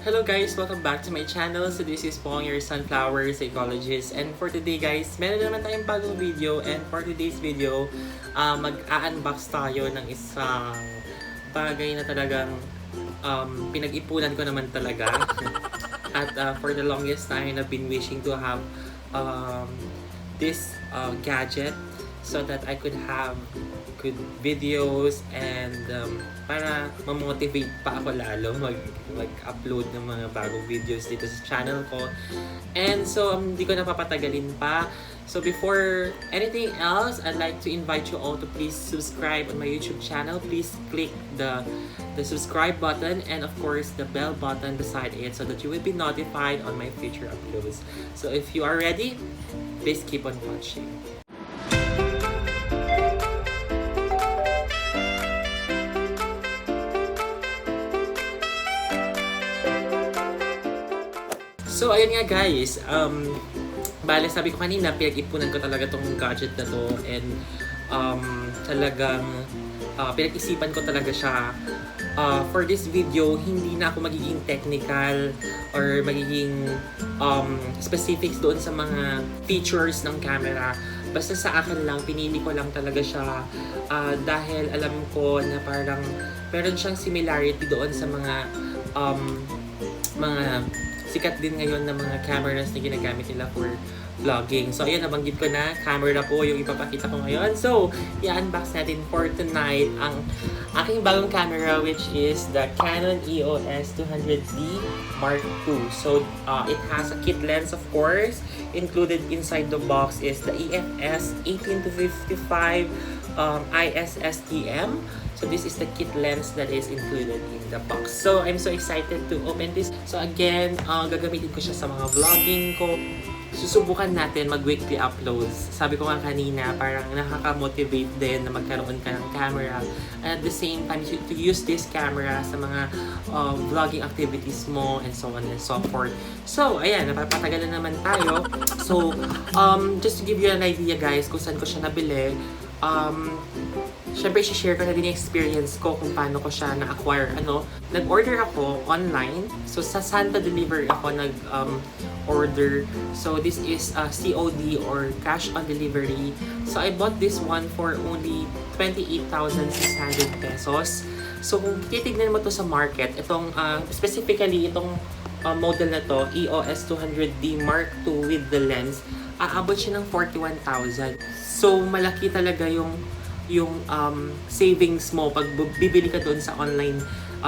Hello guys! Welcome back to my channel. So this is Pong, your sunflower psychologist. And for today guys, meron naman tayong bagong video. And for today's video, mag-a-unbox tayo ng isang bagay na talagang pinag-ipunan ko naman talaga. At for the longest time, I've been wishing to have this gadget so that I could have good videos and para ma-motivate pa ako lalo mag-upload ng mga bagong videos dito sa channel ko. And so hindi ko napapatagalin pa. So before anything else, I'd like to invite you all to please subscribe on my YouTube channel. Please click the subscribe button and of course the bell button beside it so that you will be notified on my future uploads. So if you are ready, please keep on watching. So, ayun nga guys, bale sabi ko kanina, pinag-ipunan ko talaga tong gadget na to and talagang pinag-isipan ko talaga siya. For this video, hindi na ako magiging technical or magiging specifics doon sa mga features ng camera. Basta sa akin lang, pinili ko lang talaga siya dahil alam ko na parang meron siyang similarity doon sa mga sikat din ngayon na mga cameras na ginagamit nila for vlogging. So, ayan, nabanggit ko na, camera po yung ipapakita ko ngayon. So, i-unbox natin for tonight ang aking bagong camera, which is the Canon EOS 200D Mark II. So, it has a kit lens, of course. Included inside the box is the EFS 18-55 ISSTM. So this is the kit lens that is included in the box. So I'm so excited to open this. So again, gagamitin ko siya sa mga vlogging ko. Susubukan natin mag-weekly uploads. Sabi ko nga kanina, parang nakaka-motivate din na magkaroon ka ng camera. And at the same time, to use this camera sa mga vlogging activities mo and so on and so forth. So, ayan, napapatagalan naman tayo. So, just to give you an idea guys, kung saan ko siya nabili. Siyempre, share ko na din yung experience ko kung paano ko siya na-acquire. Nag-order ako online. So, sa Santa Delivery ako nag-order. So, this is COD or cash on delivery. So, I bought this one for only 28,600 pesos. So, kung titignan mo to sa market, itong, specifically, itong model na to, EOS 200D Mark II with the lens, aabot siya ng 41,000. So, malaki talaga yung savings mo pag bibili ka doon sa online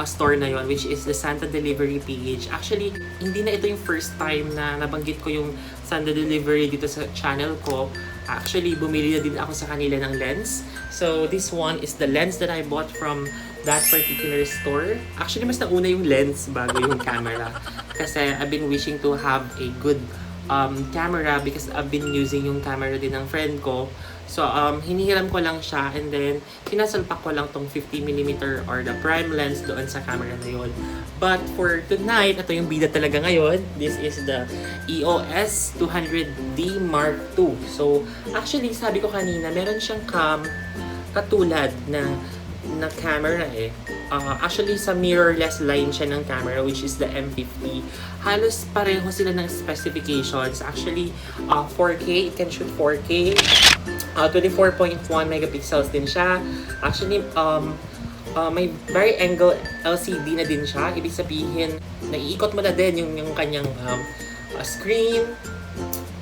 store na yon, which is the Santa Delivery PH. Actually, hindi na ito yung first time na nabanggit ko yung Santa Delivery dito sa channel ko. Actually, bumili na din ako sa kanila ng lens. So, this one is the lens that I bought from that particular store. Actually, mas nauna yung lens bago yung camera. Kasi I've been wishing to have a good camera because I've been using yung camera din ng friend ko. So, hinihiram ko lang siya and then sinasalpak ko lang tong 50mm or the prime lens doon sa camera na yun. But for tonight, ito yung bida talaga ngayon. This is the EOS 200D Mark II. So, actually, sabi ko kanina, meron siyang katulad na camera eh. Actually, sa mirrorless line siya ng camera, which is the M50. Halos pareho sila ng specifications. Actually, 4K, it can shoot 4K. 24.1 megapixels din siya. Actually, may vari-angle LCD na din siya. Ibig sabihin, naiikot mo na din yung kanyang screen.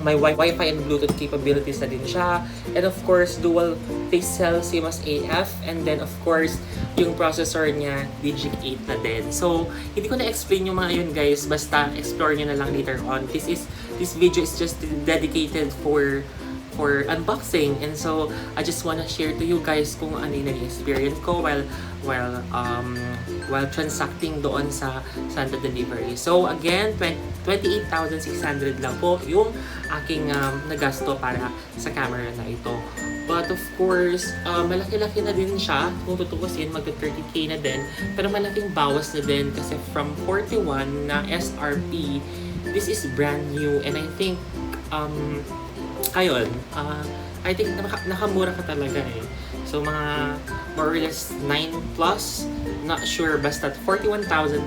May Wi-Fi and Bluetooth capabilities na din siya. And of course, dual face cell CMOS AF. And then of course, yung processor niya, Digic 8 na din. So, hindi ko na-explain yung mga yun guys. Basta explore nyo na lang later on. This video is just dedicated for unboxing, and so I just wanna share to you guys kung ano yung experience ko while transacting doon sa Santa Delivery. So again, 28,600 lang po yung aking nagasto para sa camera na ito. But of course, malaki-laki na din siya. Kung tutukusin, mag-30K na din. Pero malaking bawas na din kasi from 41 na SRP, this is brand new, and I think ayun, I think nakamura ka talaga eh. So mga more or less 9 plus, not sure, basta 41,000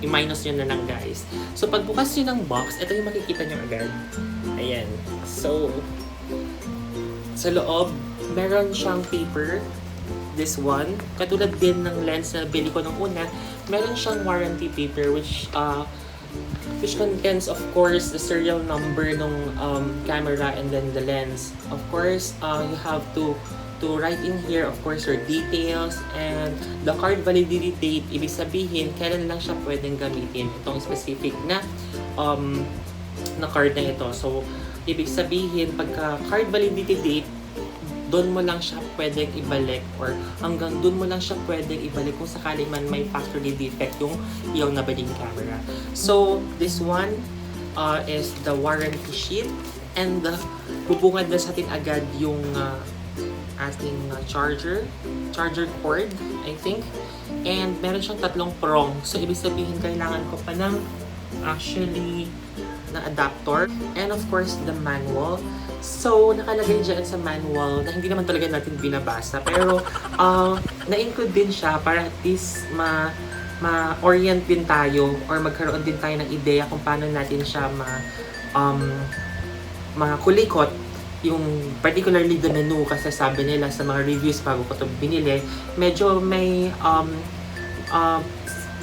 i-minus nyo na lang guys. So pagbukas nyo ng box, ito yung makikita nyo agad. Ayan. So, sa loob, meron siyang paper. This one. Katulad din ng lens na bili ko nung una, meron siyang warranty paper which contains of course the serial number ng camera and then the lens. Of course, you have to write in here of course your details and the card validity date. Ibig sabihin, kailan lang siya pwedeng gamitin. Itong specific na card na ito. So, ibig sabihin, pagka card validity date, doon mo lang siya pwedeng ibalik or hanggang doon mo lang siya pwedeng ibalik kung sakali man may factory defect yung iyong nabaling camera. So, this one is the warranty sheet and bubungad na sa atin agad yung ating charger cord, I think. And meron siyang 3 prong. So, ibig sabihin, kailangan ko pa ng na adapter and of course the manual. So nakalagay dyan sa manual na hindi naman talaga natin binabasa pero na-include din siya para at least ma-orient din tayo or magkaroon din tayo ng ideya kung paano natin siya makulikot yung particularly the menu kasi sabi nila sa mga reviews bago ko ito binili medyo may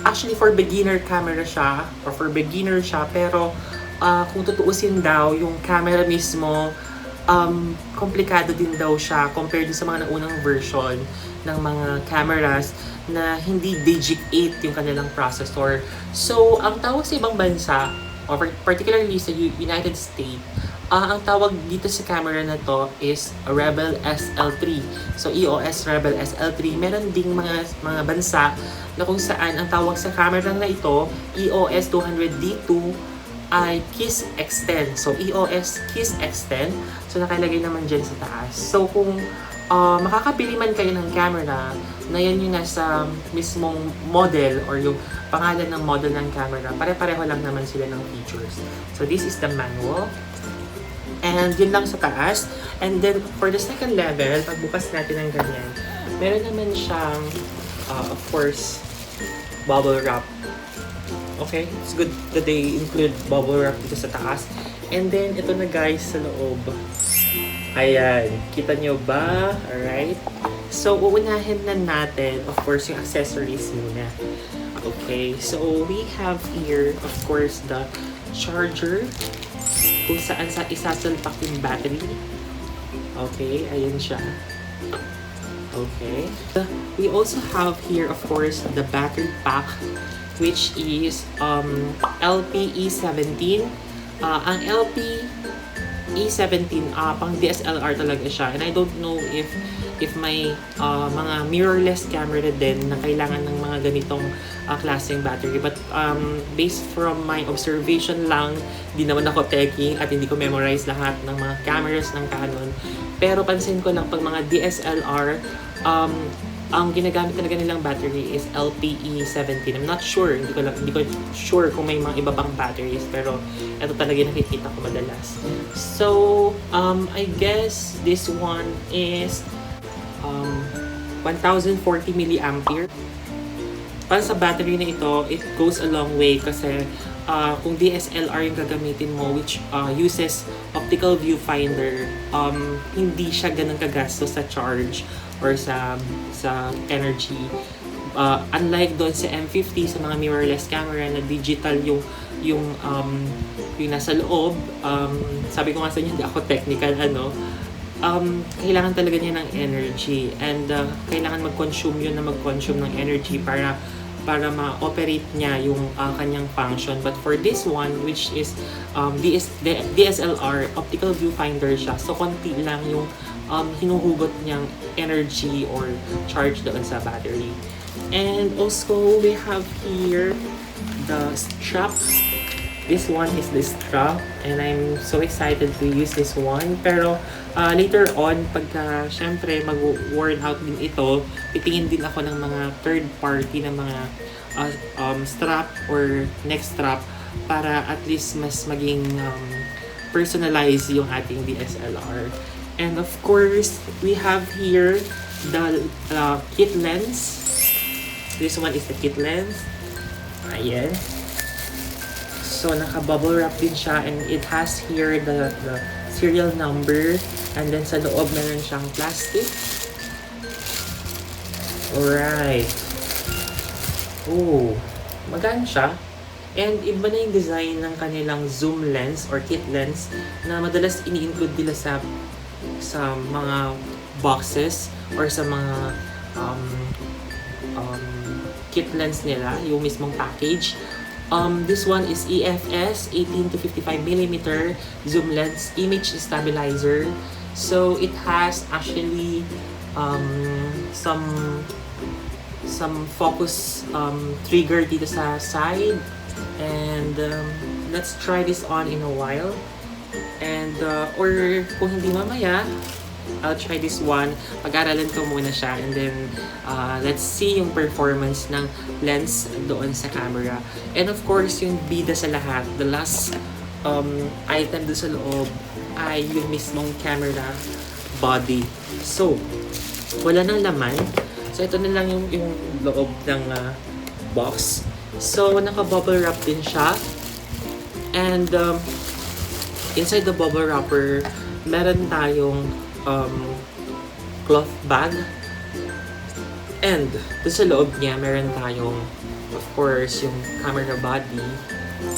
actually for beginner camera siya or for beginner siya pero kung tutuusin daw, yung camera mismo, komplikado din daw siya compared sa mga naunang version ng mga cameras na hindi Digic 8 yung kanilang processor. So, ang tawag sa ibang bansa, or particularly sa United States, ang tawag dito sa camera na to is Rebel SL3. So, EOS Rebel SL3. Meron ding mga bansa na kung saan ang tawag sa camera na ito, EOS 200D2, ay Kiss Extend. So, EOS Kiss Extend. So, nakalagay naman dyan sa taas. So, kung makakabili man kayo ng camera na yan yung nasa mismong model or yung pangalan ng model ng camera, pare-pareho lang naman sila ng features. So, this is the manual. And yun lang sa taas. And then, for the second level, pagbukas natin ng ganyan, meron naman siyang, of course, bubble wrap. Okay, it's good that they include bubble wrap dito sa taas. And then, ito na guys sa loob. Ayan, kita nyo ba? Alright. So, uunahin na natin, of course, yung accessories muna. Okay, so we have here, of course, the charger. Kung saan isasalpak yung battery. Okay, ayan siya. Okay. We also have here, of course, the battery pack, which is LPE17. Ang LPE17, pang DSLR talaga siya. And I don't know if may mga mirrorless camera din na kailangan ng mga ganitong klaseng battery. But based from my observation lang, di naman ako techie at hindi ko memorize lahat ng mga cameras ng Canon. Pero pansin ko lang pag mga DSLR, ang ginagamit talaga nilang battery is LPE17. I'm not sure, hindi ko sure kung may mga iba pang batteries, pero ito talaga nakikita ko madalas. So, I guess this one is 1040 milliampere. Para sa battery na ito, it goes a long way kasi kung DSLR yung gagamitin mo which uses optical viewfinder, hindi siya ganun kagasto sa charge or sa energy. Unlike doon sa M50 sa mga mirrorless camera na digital yung nasa loob, sabi ko nga sa inyo, hindi ako technical kailangan talaga niya ng energy and kailangan mag-consume ng energy para ma-operate niya yung kanyang function. But for this one, which is DSLR, optical viewfinder siya, so konti lang yung hinuhugot niyang energy or charge doon sa battery. And also, we have here the strap. This one is the strap and I'm so excited to use this one. Pero later on, pagka syempre mag-worn out din ito, titingin din ako ng mga third party na mga strap or neck strap para at least mas maging personalize yung ating DSLR. And of course, we have here the kit lens. This one is the kit lens. Ayan. So, naka-bubble wrap din siya and it has here the serial number and then sa loob meron siyang plastic. Alright. Oh, magaan siya. And iba na yung design ng kanilang zoom lens or kit lens na madalas ini-include nila sa mga boxes or sa mga kit lens nila, yung mismong package. This one is EFS 18 to 55mm zoom lens image stabilizer. So it has actually some focus trigger dito sa side. And let's try this on in a while. And or kung hindi mamaya, I'll try this one. Pag-aralan ko muna siya and then let's see yung performance ng lens doon sa camera. And of course, yung bida sa lahat, the last item doon sa loob ay yung mismong camera body. So, wala nang laman. So, ito na lang yung loob ng box. So, naka-bubble wrap din siya. And inside the bubble wrapper, meron tayong cloth bag. And doon sa loob niya, meron tayong, of course, yung camera body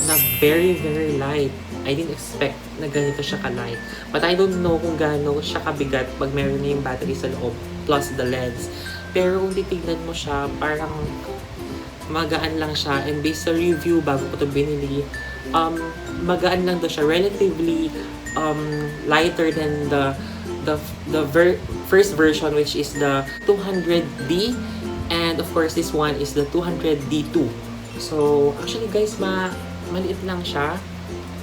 na very, very light. I didn't expect na ganito siya ka-light. But I don't know kung gaano siya kabigat pag meron na yung battery sa loob plus the lens. Pero kung titignan mo siya, parang magaan lang siya. And based sa review, bago ko ito binili, magaan lang daw siya. Relatively lighter than the first version, which is the 200D. And of course, this one is the 200D2. So, actually guys, maliit lang siya.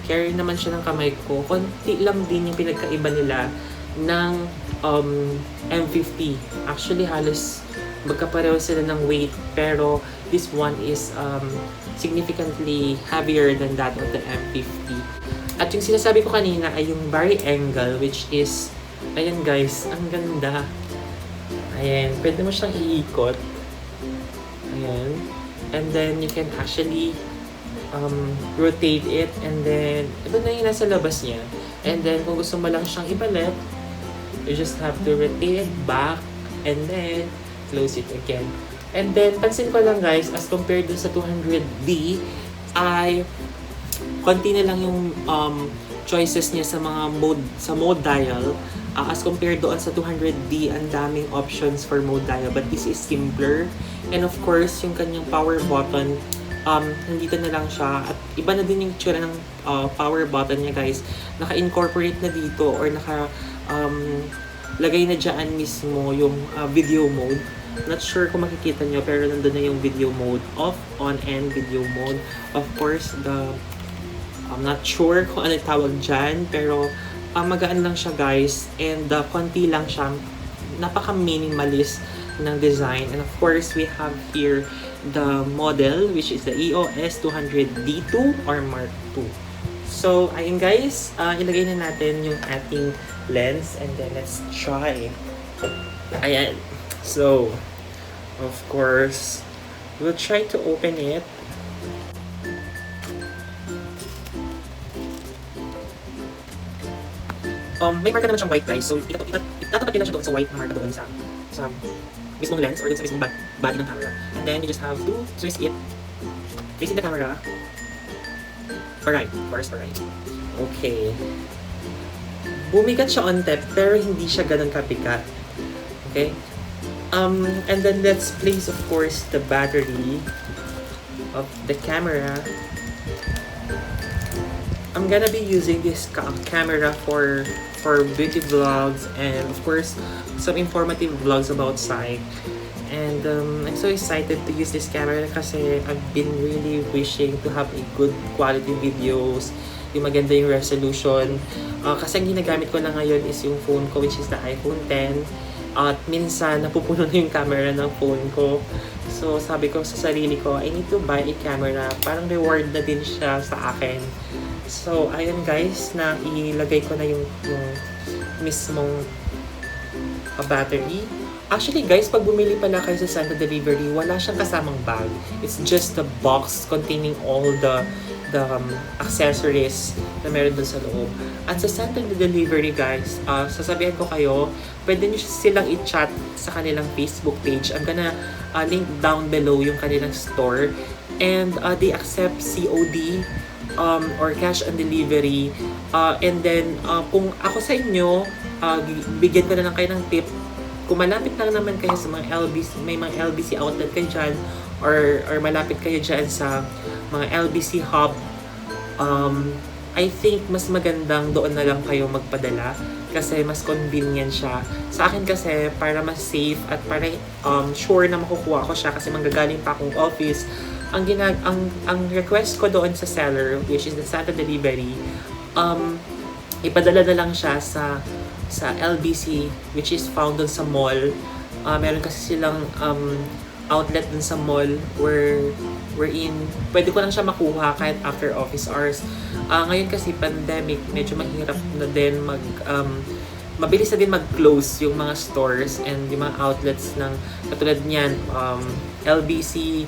Carry naman siya ng kamay ko. Konti lang din yung pinagkaiba nila ng M50. Actually, halos magkapareho sila ng weight, pero this one is significantly heavier than that of the M50. At yung sinasabi ko kanina ay yung vari angle, which is, ayan guys, ang ganda. Ayan, pwede mo siyang iikot. Ayan. And then you can actually rotate it, and then ito na yung nasa labas niya. And then kung gusto mo lang siyang ibalik, you just have to rotate it back and then close it again. And then pansin ko lang guys, as compared dun sa 200D, ay konti na lang yung choices niya sa mga mode dial. As compared doon sa 200D, ang daming options for mode dial, but this is simpler. And of course, yung kanyang power button, nandito na lang siya. At iba na din yung tsura ng power button niya guys. Naka-incorporate na dito or lagay na dyan mismo yung video mode. Not sure kung makikita nyo, pero nandun na yung video mode, off, on, and video mode. Of course, I'm not sure kung ano tawag dyan, pero magaan lang siya guys, and konti lang siya, napaka-minimalist ng design. And of course, we have here the model, which is the EOS 200D2 or Mark II. So, ayun guys, ilagay na natin yung ating lens, and then let's try. Ayan. So, of course, we'll try to open it. May marka naman siyang white guys, so itatapat nila siya doon sa white na marka doon sa mismong lens or doon sa mismong body ng camera. And then you just have to twist it facing the camera. Alright, of course, alright. Okay. Bumigat siya on tap, pero hindi siya ganun kabigat. Okay? And then let's place, of course, the battery of the camera. I'm gonna be using this camera for beauty vlogs and, of course, some informative vlogs about Psych. And I'm so excited to use this camera kasi I've been really wishing to have a good quality videos, yung maganda yung resolution. Kasi ang ginagamit ko na ngayon is yung phone ko, which is the iPhone 10. At minsan, napupuno na yung camera ng phone ko. So, sabi ko sa sarili ko, I need to buy a camera. Parang reward na din siya sa akin. So, ayun guys, na ilagay ko na yung mismong battery. Actually guys, pag bumili pala kayo sa Santa Delivery, wala siyang kasamang bag. It's just the box containing all the accessories na meron dun sa loob. At sa Santa Delivery guys, sasabihan ko kayo, pwede nyo silang i-chat sa kanilang Facebook page. I'm gonna link down below yung kanilang store. And they accept COD or cash on delivery. And then, kung ako sa inyo, bigyan ko na lang kayo ng tip. Kung malapit lang naman kayo sa mga LBC, may mga LBC outlet kayo dyan, or malapit kayo dyan sa mga LBC hub, I think mas magandang doon na lang kayo magpadala kasi mas convenient siya. Sa akin kasi, para mas safe at para sure na makukuha ko siya kasi manggagaling pa akong office, ang request ko doon sa seller, which is the Santa Delivery, ipadala na lang siya sa LBC, which is found dun sa mall. Meron kasi silang outlet dun sa mall wherein pwede ko lang siya makuha kahit after office hours. Ngayon kasi pandemic, medyo mahirap na din mabilis na din mag-close yung mga stores and yung mga outlets ng katulad niyan, LBC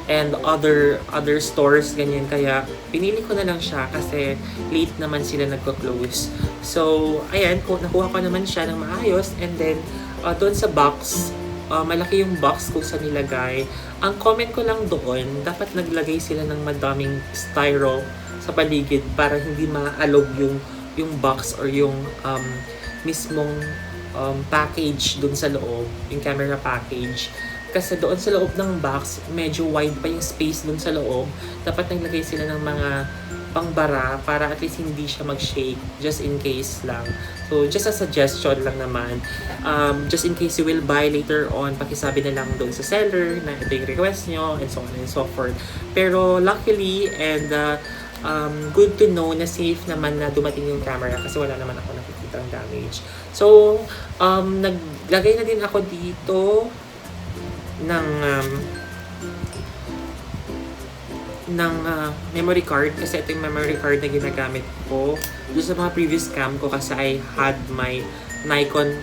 and other stores, ganyan. Kaya pinili ko na lang siya kasi late naman sila nagko-close. So ayan, nakuha ko naman siya ng maayos. And then doon sa box, malaki yung box kung saan nilagay. Ang comment ko lang doon, dapat naglagay sila ng madaming styro sa paligid para hindi maalog yung box or yung mismong package doon sa loob, yung camera package. Kasi doon sa loob ng box, medyo wide pa yung space doon sa loob. Dapat naglagay sila ng mga pangbara para at least hindi siya mag-shake, just in case lang. So, just a suggestion lang naman. Just in case you will buy later on, pakisabi na lang doon sa seller na ito yung request nyo, and so on and so forth. Pero luckily, and good to know na safe naman na dumating yung camera kasi wala naman ako nakikita ng damage. So, naglagay na din ako dito ng memory card kasi ito yung memory card na ginagamit ko doon sa mga previous cam ko kasi I had my Nikon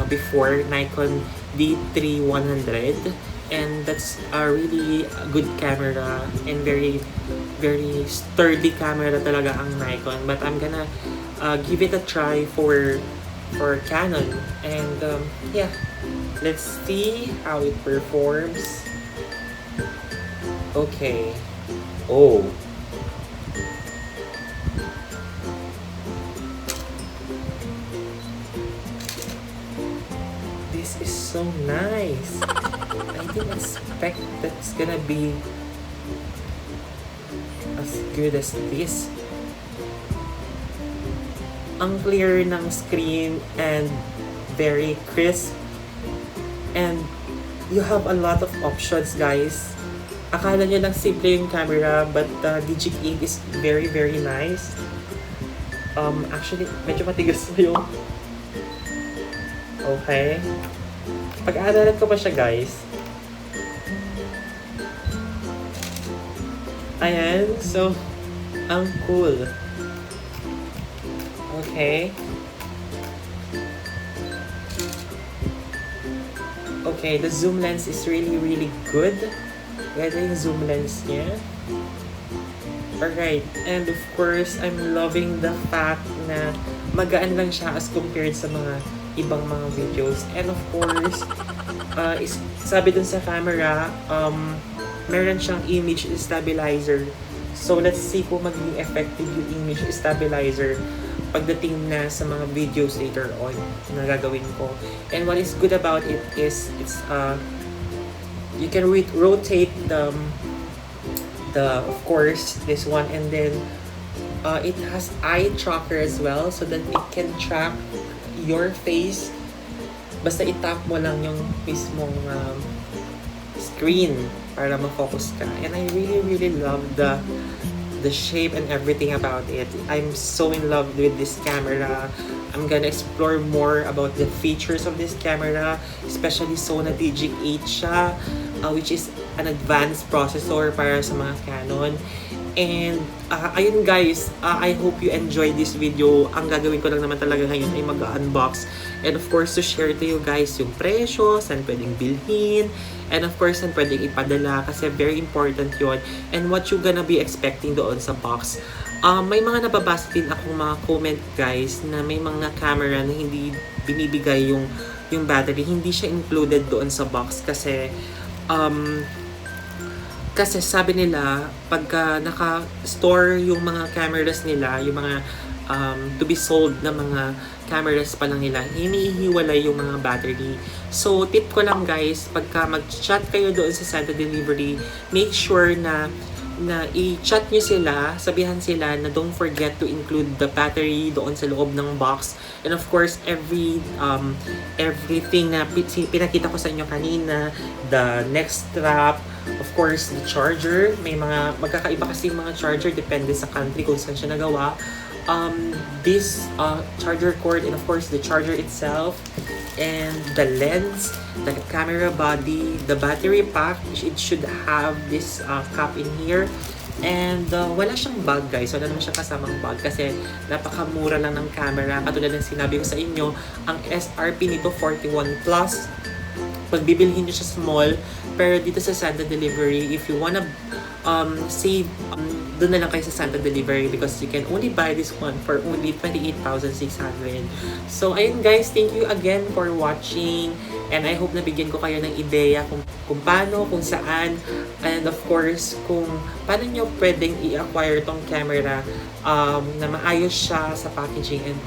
before, Nikon D3100, and that's a really good camera and very very sturdy camera talaga ang Nikon, but I'm gonna give it a try for Canon. And yeah, let's see how it performs. Okay. Oh. This is so nice. I didn't expect that's gonna be as good as this. Ang clear ng screen and very crisp, and you have a lot of options guys. Akala nyo lang simple yung camera, but Digic Ink is very very nice. Actually medyo matigas na yung okay, pag-aaralan ko pa siya guys. Ayan, so ang cool. Okay. Okay, the zoom lens is really really good. Ganda yung zoom lens niya. Alright, and of course, I'm loving the fact na magaan lang siya as compared sa mga ibang mga videos. And of course, sabi dun sa camera, meron siyang image stabilizer. So let's see kung magiging effective yung image stabilizer pagdating na sa mga videos later on na gagawin ko. And what is good about it is it's you can rotate the of course this one, and then it has eye tracker as well, so that it can track your face basta itap mo lang yung mismong screen para ma-focus ka. And I really really love the shape and everything about it. I'm so in love with this camera. I'm gonna explore more about the features of this camera, especially Sony Digic 8 siya, which is an advanced processor para sa mga Canon. And ayun guys, I hope you enjoyed this video. Ang gagawin ko lang naman talaga ngayon ay mag-unbox. And of course, to share to you guys yung presyo, saan pwedeng bilhin, and of course, saan pwedeng ipadala kasi very important yon. And what you gonna be expecting doon sa box. May mga nababasa din akong mga comment guys na may mga camera na hindi binibigay yung battery. Hindi siya included doon sa box kasi sabi nila, pagka naka-store yung mga cameras nila, yung mga to be sold na mga cameras pa lang nila, hinihiwalay yung mga battery. So, tip ko lang guys, pagka mag-chat kayo doon sa Santa Delivery, make sure na i-chat nyo sila, sabihan sila na don't forget to include the battery doon sa loob ng box. And of course, everything na pinakita ko sa inyo kanina, the neck strap, of course, the charger. May mga magkakaiba kasi yung mga charger, depende sa country kung saan siya nagawa. This charger cord, and of course, the charger itself, and the lens, the camera body, the battery pack. It should have this cap in here. And wala siyang bag guys, wala naman siya kasamang bag kasi napakamura lang ng camera. Katulad ng sinabi ko sa inyo, ang SRP nito 41 plus. Pagbibilhin nyo siya small, pero dito sa Santa Delivery, if you wanna save, doon na lang kayo sa Santa Delivery because you can only buy this one for only 28,600. So, ayun guys, thank you again for watching. And I hope nabigyan ko kayo ng ideya kung paano, kung saan, and of course, kung paano nyo pwedeng i-acquire tong camera na maayos siya sa packaging and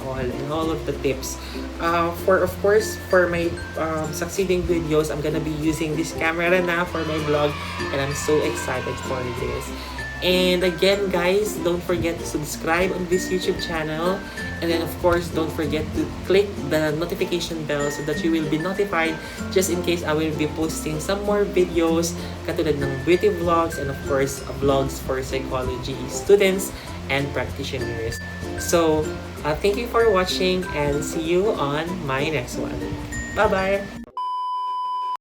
all of the tips. Of course, for my succeeding videos, I'm gonna be using this camera na for my vlog, and I'm so excited for this. And again guys, don't forget to subscribe on this YouTube channel, and then of course don't forget to click the notification bell so that you will be notified just in case I will be posting some more videos katulad ng beauty vlogs and of course vlogs for psychology students and practitioners. So thank you for watching and see you on my next one. Bye bye.